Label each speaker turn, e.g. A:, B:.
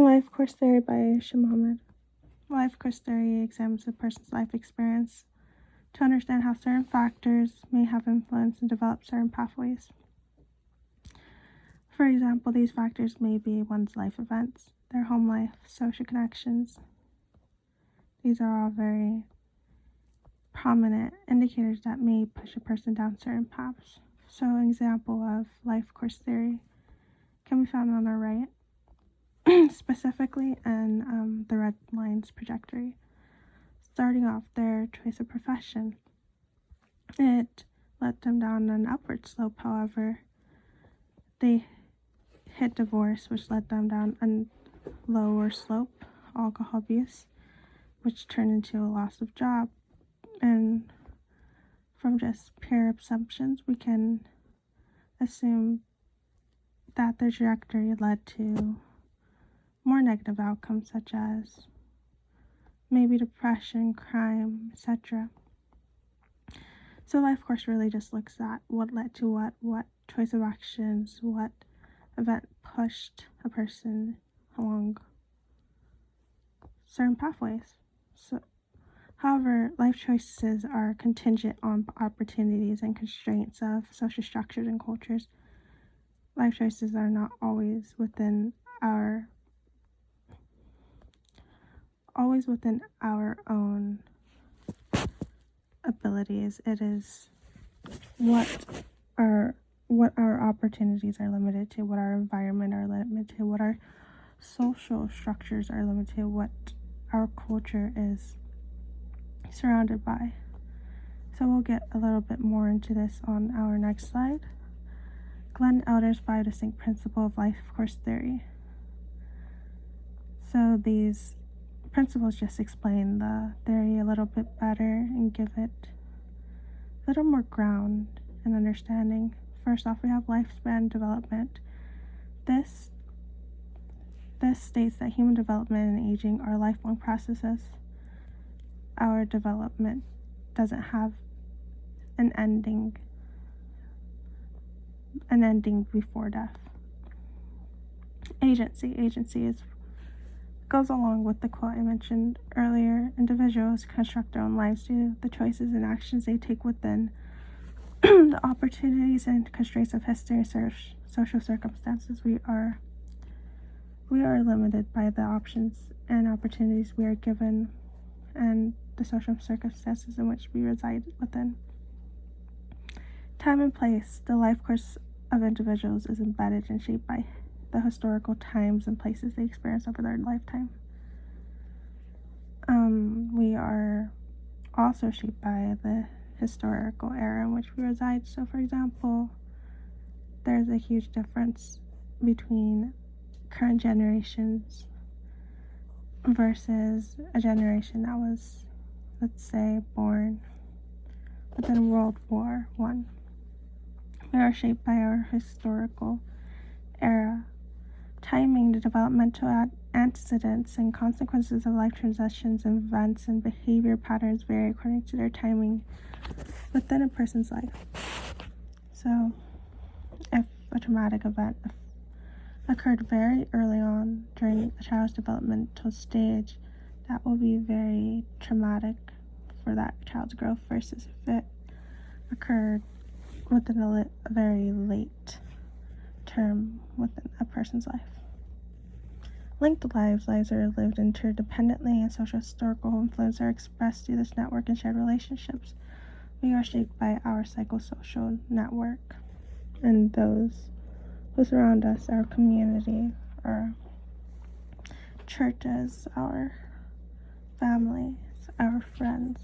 A: Life Course Theory by Shamamed. Life Course Theory examines a person's life experience to understand how certain factors may have influence and develop certain pathways. For example, these factors may be one's life events, their home life, social connections. These are all very prominent indicators that may push a person down certain paths. So an example of life course theory can be found on our right, specifically in the red line's trajectory. Starting off their choice of profession, it led them down an upward slope. However, they hit divorce, which led them down a lower slope, alcohol abuse, which turned into a loss of job. And from just pure assumptions, we can assume that their trajectory led to more negative outcomes, such as maybe depression, crime, etc. So life course really just looks at what led to what choice of actions, what event pushed a person along certain pathways. However, life choices are contingent on opportunities and constraints of social structures and cultures. Life choices are not always within our own abilities. It is what our opportunities are limited to, what our environment are limited to, what our social structures are limited to, what our culture is surrounded by. So we'll get a little bit more into this on our next slide. Glenn Elder's 5 distinct principles of life course theory. So these principles just explain the theory a little bit better and give it a little more ground and understanding. First off, we have lifespan development. This states that human development and aging are lifelong processes. Our development doesn't have an ending before death. Agency goes along with the quote I mentioned earlier. Individuals construct their own lives due to the choices and actions they take within the opportunities and constraints of history and social circumstances. We are limited by the options and opportunities we are given and the social circumstances in which we reside within. Time and place. The life course of individuals is embedded and shaped by the historical times and places they experience over their lifetime. We are also shaped by the historical era in which we reside. So, for example, there's a huge difference between current generations versus a generation that was, let's say, born within World War I. We are shaped by our historical era. Timing, the developmental antecedents and consequences of life transitions, events, and behavior patterns vary according to their timing within a person's life. So, if a traumatic event occurred very early on during a child's developmental stage, that will be very traumatic for that child's growth versus if it occurred within a very late term within a person's life. Linked lives are lived interdependently, and social historical influence are expressed through this network and shared relationships. We are shaped by our psychosocial network and those who surround us, our community, our churches, our families, our friends.